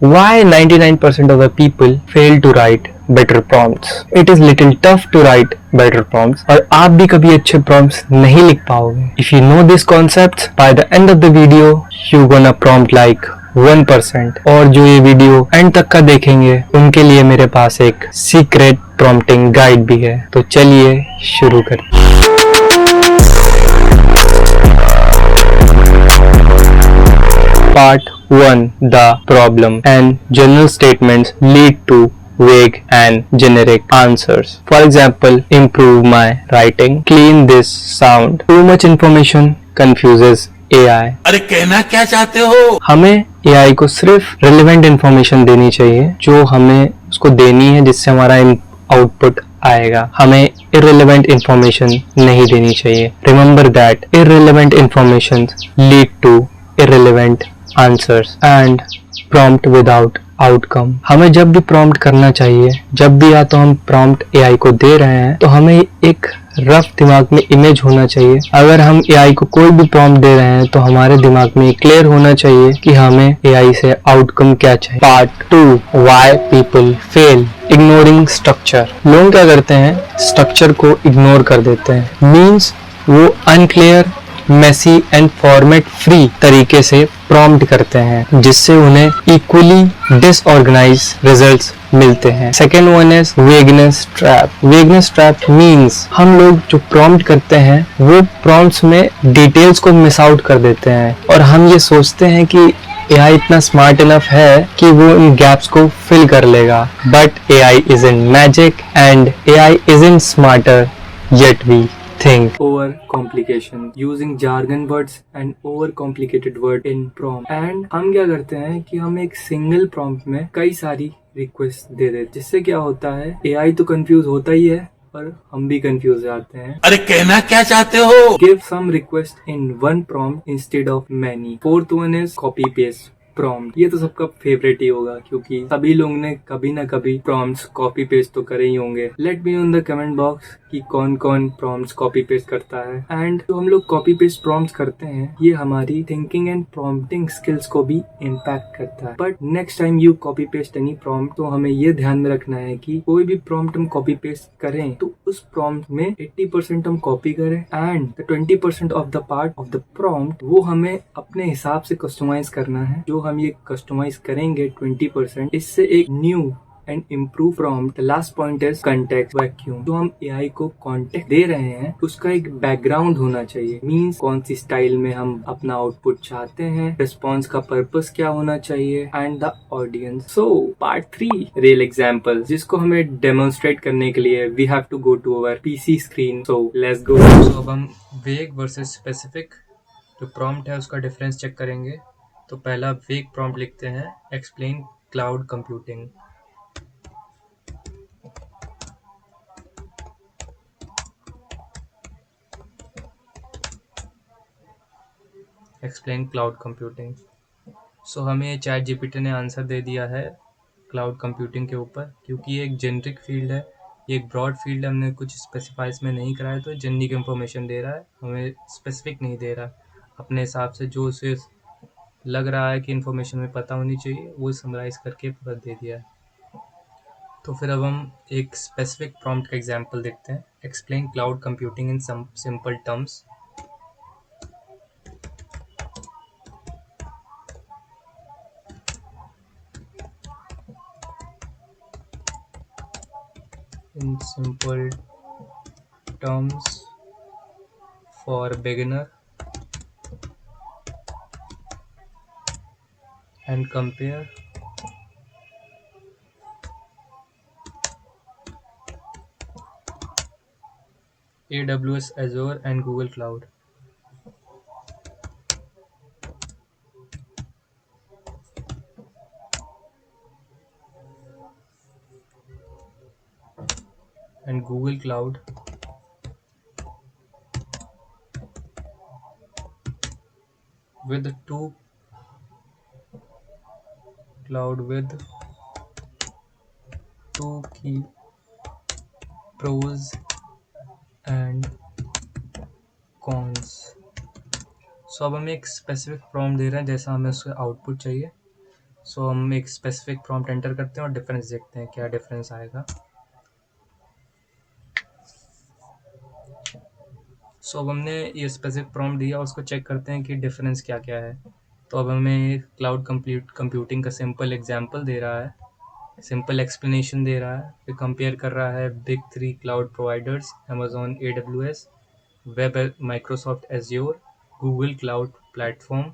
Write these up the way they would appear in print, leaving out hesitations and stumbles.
Why 99% of the people fail to write better prompts? It is little tough to write better prompts और आप भी कभी अच्छे prompts नहीं लिख पाओगे. If you know these concepts, by the end of the video, you gonna prompt like 1%. और जो ये वीडियो एंड तक का देखेंगे उनके लिए मेरे पास एक सीक्रेट प्रॉम्प्टिंग गाइड भी है. तो चलिए शुरू करें. Part 1. The problem and general statements lead to vague and generic answers. For example, improve my writing, clean this sound. Too much information confuses AI. अरे कहना क्या चाहते हो? हमें AI को सिर्फ relevant information देनी चाहिए जो हमें उसको देनी है जिससे हमारा आउटपुट आएगा. हमें irrelevant information नहीं देनी चाहिए. Remember that irrelevant information lead to irrelevant answers and prompt without outcome. हमें जब भी प्रॉम्प्ट करना चाहिए, जब भी या तो हम प्रॉम्प्ट एआई को दे रहे हैं तो हमें एक रफ दिमाग में इमेज होना चाहिए. अगर हम एआई को कोई भी प्रॉम्प्ट दे रहे हैं तो हमारे दिमाग में क्लियर होना चाहिए कि हमें एआई से आउटकम क्या चाहिए. Part 2. Why people fail ignoring structure. लोग क्या करते हैं, स्ट्रक्चर को इग्नोर कर देते हैं. मीन्स वो unclear, messy and format free तरीके से प्रॉम्प्ट करते हैं जिससे उन्हें इक्वली डिसऑर्गेनाइज रिजल्ट्स मिलते हैं. Second one is vagueness trap. Vagueness trap means हम लोग जो प्रॉम्प्ट करते हैं वो प्रॉम्प्ट्स में डिटेल्स को मिस आउट कर देते हैं और हम ये सोचते हैं कि AI इतना स्मार्ट इनफ है कि वो इन गैप्स को फिल कर लेगा. But AI isn't magic and AI isn't smarter yet we think. Over complication, using jargon words and over complicated word in prompt. And हम क्या करते हैं कि हम एक सिंगल prompt में कई सारी रिक्वेस्ट दे देते, जिससे क्या होता है AI तो कंफ्यूज होता ही है और हम भी कंफ्यूज जाते हैं. अरे कहना क्या चाहते हो? Give some request in one prompt instead of many. Fourth one is copy paste prompt. ये तो सबका फेवरेट ही होगा क्योंकि सभी लोग ने कभी ना कभी प्रॉम्प्ट्स कॉपी पेस्ट तो करे ही होंगे. Let me know in the comment box कि कौन कौन प्रॉम्प्ट्स कॉपी पेस्ट करता है. एंड जो हम लोग कॉपी पेस्ट प्रॉम्प्ट्स करते हैं ये हमारी थिंकिंग एंड प्रॉम्प्टिंग स्किल्स को भी इम्पैक्ट करता है. But next time you copy paste any prompt तो हमें ये ध्यान में रखना है कि कोई भी प्रॉम्प्ट हम कॉपी पेस्ट करें तो उस प्रॉम्प्ट में 80% हम कॉपी करें and 20% of the part of the prompt वो हमें अपने हिसाब से कस्टमाइज करना है. जो हम ये कस्टमाइज करेंगे 20%, इससे एक new and improve prompt. Last point is context vacuum. जो हम एआई को कॉन्टेक्स्ट दे रहे हैं उसका एक बैकग्राउंड होना चाहिए. मींस कौन सी स्टाइल में हम अपना आउटपुट चाहते हैं, रिस्पॉन्स का पर्पस क्या होना चाहिए and the audience. So part 3 real example जिसको हमें डेमोन्स्ट्रेट करने के लिए we have to go to our PC screen. So let's go. तो अब हम वेग वर्सेस स्पेसिफिक जो प्रॉम्प्ट है उसका डिफरेंस चेक करेंगे. तो पहला वेग प्रॉम्प्ट लिखते हैं, explain cloud computing. Explain cloud computing. So हमें चैट जीपीटी ने आंसर दे दिया है क्लाउड कंप्यूटिंग के ऊपर. क्योंकि ये एक जेनरिक फील्ड है, ये एक ब्रॉड फील्ड है, हमने कुछ स्पेसिफाइज में नहीं करा है तो जेनरिक इन्फॉर्मेशन दे रहा है, हमें स्पेसिफिक नहीं दे रहा. अपने हिसाब से जो उसे लग रहा है कि इन्फॉर्मेशन में पता होनी चाहिए वो समराइज करके पूरा दे दिया है. तो फिर अब हम एक स्पेसिफिक प्रॉम्प्ट का एग्जांपल देखते हैं. Explain cloud computing in some simple terms. In simple terms for beginner and compare AWS Azure and Google Cloud. And Google Cloud with two key pros and cons. सो अब हमें एक specific prompt दे रहे हैं जैसा हमें उसका आउटपुट चाहिए. सो हम एक स्पेसिफिक प्रॉम्प्ट एंटर करते हैं और डिफरेंस देखते हैं क्या डिफरेंस आएगा। सो अब हमने ये स्पेसिफिक प्रॉम्प्ट दिया, उसको चेक करते हैं कि डिफरेंस क्या क्या है। तो अब हमें क्लाउड कंप्यूटिंग का सिंपल एग्जांपल दे रहा है, सिंपल एक्सप्लेनेशन दे रहा है, फिर कंपेयर कर रहा है big 3 cloud providers, Amazon AWS, web Microsoft azure, Google cloud platform.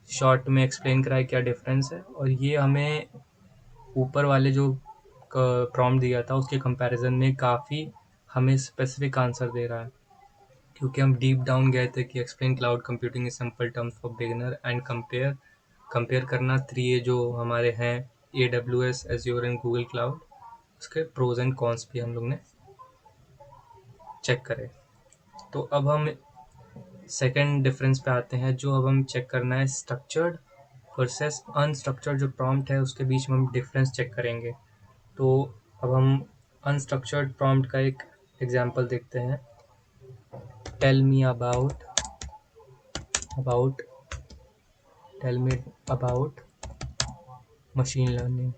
Short में एक्सप्लेन करा है क्या डिफरेंस है, और ये हमें ऊपर वाले जो प्रॉम्प्ट दिया था उसके कंपैरिजन में काफ़ी हमें स्पेसिफिक आंसर दे रहा है, क्योंकि हम डीप डाउन गए थे कि explain cloud computing in simple terms for beginner and compare करना 3 जो हमारे हैं AWS, azure and Google cloud, उसके प्रोज एंड कॉन्स भी हम लोग ने चेक करे। तो अब हम सेकंड डिफरेंस पे आते हैं, जो अब हम चेक करना है स्ट्रक्चर्ड वर्सेस अनस्ट्रक्चर्ड जो प्रॉम्प्ट है उसके बीच में हम डिफरेंस चेक करेंगे। तो अब हम अनस्ट्रक्चर्ड प्रॉम्प्ट का एक एग्जांपल देखते हैं। Tell me about machine learning.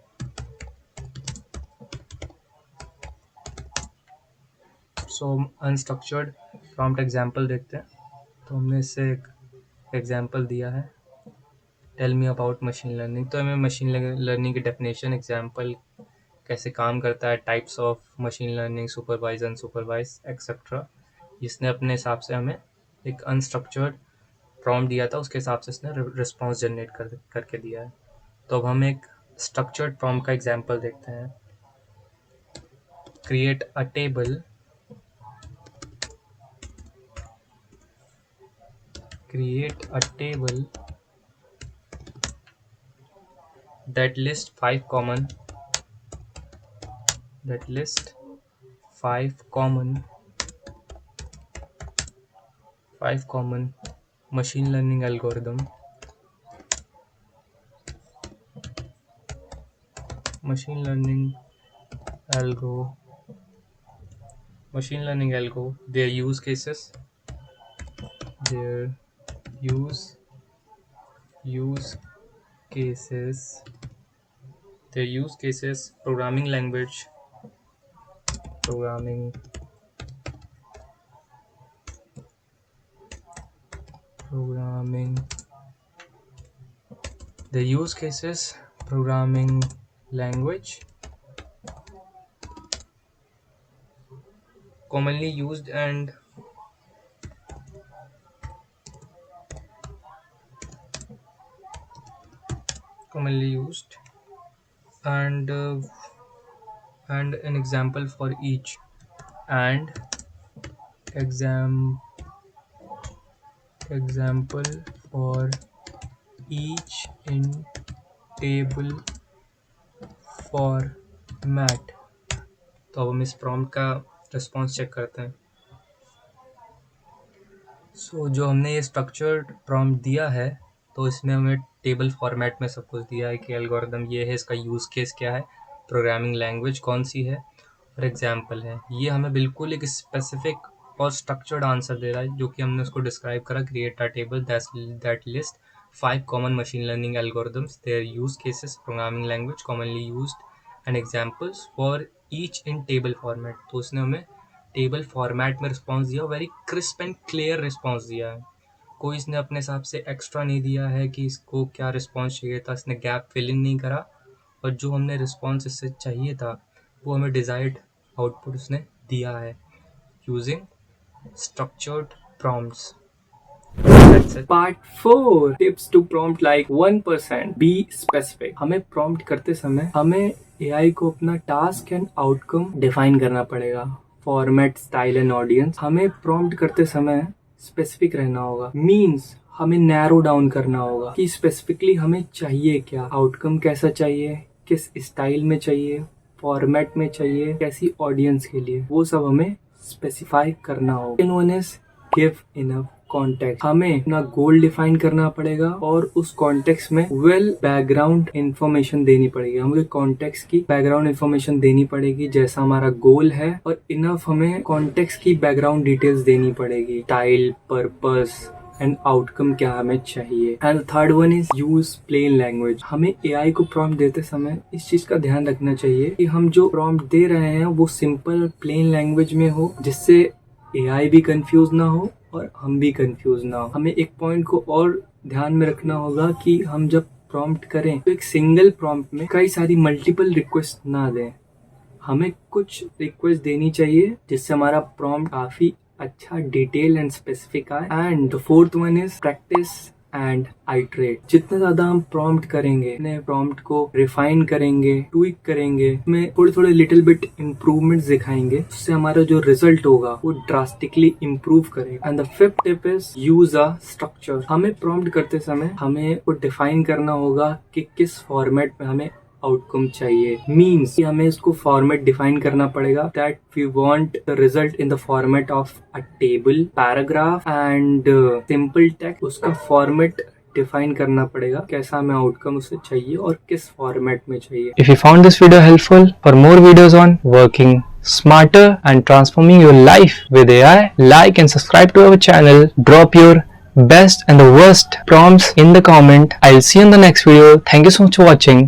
So हम अनस्ट्रक्चर्ड प्रॉम्प्ट एग्जांपल देखते हैं। तो हमने इससे एक एग्जांपल दिया है, tell me about machine learning. तो हमें मशीन लर्निंग की डेफिनेशन, एग्जांपल, कैसे काम करता है, types of machine learning, supervise, unsupervise etcetera, इसने अपने हिसाब से हमें एक अनस्ट्रक्चर्ड प्रॉम्प्ट दिया था, उसके हिसाब से इसने रिस्पॉन्स जनरेट करके दिया है। तो अब हम एक स्ट्रक्चर्ड प्रॉम्प्ट का एग्जांपल देखते हैं। Create a table that lists 5 common machine learning algorithm their use cases, programming language, the use cases, programming language, commonly used and an example for each, and example for each in table format। तो अब हम इस prompt का response check करते हैं। सो जो हमने ये स्ट्रक्चर्ड प्रॉम्प्ट दिया है, तो इसमें हमें टेबल फॉर्मेट में सब कुछ दिया है कि एल्गोरिदम ये है, इसका यूज़ केस क्या है, प्रोग्रामिंग लैंग्वेज कौन सी है, और एग्जांपल है। ये हमें बिल्कुल एक स्पेसिफिक और स्ट्रक्चर्ड आंसर दे रहा है, जो कि हमने उसको डिस्क्राइब करा, create a table that list 5 common machine learning algorithms, their use cases, programming language commonly used and examples for each in table format. तो उसने हमें टेबल फॉर्मेट में रिस्पॉन्स दिया, very crisp and clear response दिया है। कोई इसने अपने हिसाब से एक्स्ट्रा नहीं दिया है कि इसको क्या रिस्पॉन्स चाहिए था, इसने गैप फिल इन नहीं करा, और जो हमने रिस्पॉन्स इससे चाहिए था वो हमें डिजायर्ड आउटपुट उसने दिया है using structured prompts. Part 4 tips to prompt like 1%। Be specific. हमें प्रॉम्प्ट करते समय हमें एआई को अपना टास्क एंड आउटकम डिफाइन करना पड़ेगा, फॉर्मेट, स्टाइल एंड ऑडियंस। हमें प्रॉम्प्ट करते समय स्पेसिफिक रहना होगा, मीन्स हमें नैरो डाउन करना होगा कि स्पेसिफिकली हमें चाहिए क्या, आउटकम कैसा चाहिए, किस स्टाइल में चाहिए, फॉर्मेट में चाहिए, कैसी ऑडियंस के लिए, वो सब हमें स्पेसिफाई करना होगा। Give enough context. हमें अपना गोल डिफाइन करना पड़ेगा और उस कॉन्टेक्स्ट में वेल बैकग्राउंड इंफॉर्मेशन देनी पड़ेगी। हमें कॉन्टेक्स्ट की बैकग्राउंड इंफॉर्मेशन देनी पड़ेगी जैसा हमारा गोल है, और इनफ हमें कॉन्टेक्स्ट की बैकग्राउंड डिटेल्स देनी पड़ेगी, स्टाइल, पर्पस, एंड आउटकम क्या हमें चाहिए। And third one is use plain language. हमें एआई को प्रॉम्प्ट देते समय इस चीज का ध्यान रखना चाहिए कि हम जो प्रॉम्प्ट दे रहे हैं वो सिंपल प्लेन लैंग्वेज में हो, जिससे एआई भी कंफ्यूज ना हो और हम भी कंफ्यूज ना हो। हमें एक पॉइंट को और ध्यान में रखना होगा कि हम जब प्रॉम्प्ट करें तो एक सिंगल प्रॉम्प्ट में कई सारी मल्टीपल रिक्वेस्ट ना दें। हमें कुछ रिक्वेस्ट देनी चाहिए जिससे हमारा प्रॉम्प्ट काफी अच्छा डिटेल एंड स्पेसिफिक आए। And the fourth one is practice and iterate. जितना ज्यादा हम प्रॉम्प्ट करेंगे, अपने प्रॉम्प्ट को रिफाइन करेंगे, ट्वीक करेंगे, उसमें थोड़े थोड़े लिटिल बिट इम्प्रूवमेंट्स दिखाएंगे, उससे हमारा जो रिजल्ट होगा वो ड्रास्टिकली इम्प्रूव करेगा। And the fifth tip is use a structure. हमें प्रॉम्प्ट करते समय हमें को डिफाइन करना होगा कि किस फॉर्मेट में हमें आउटकम चाहिए। मीन्स कि हमें इसको फॉर्मेट डिफाइन करना पड़ेगा that we want the result in the format of a table, paragraph and simple text. उसका फॉर्मेट डिफाइन करना पड़ेगा, कैसा हमें आउटकम उसे चाहिए और किस फॉर्मेट में चाहिए। If you found this video helpful, for more videos on working smarter and transforming your life with AI, like and subscribe to our channel. Drop your best and the worst prompts in the comment. I'll see you in the next video. Thank you so much for watching.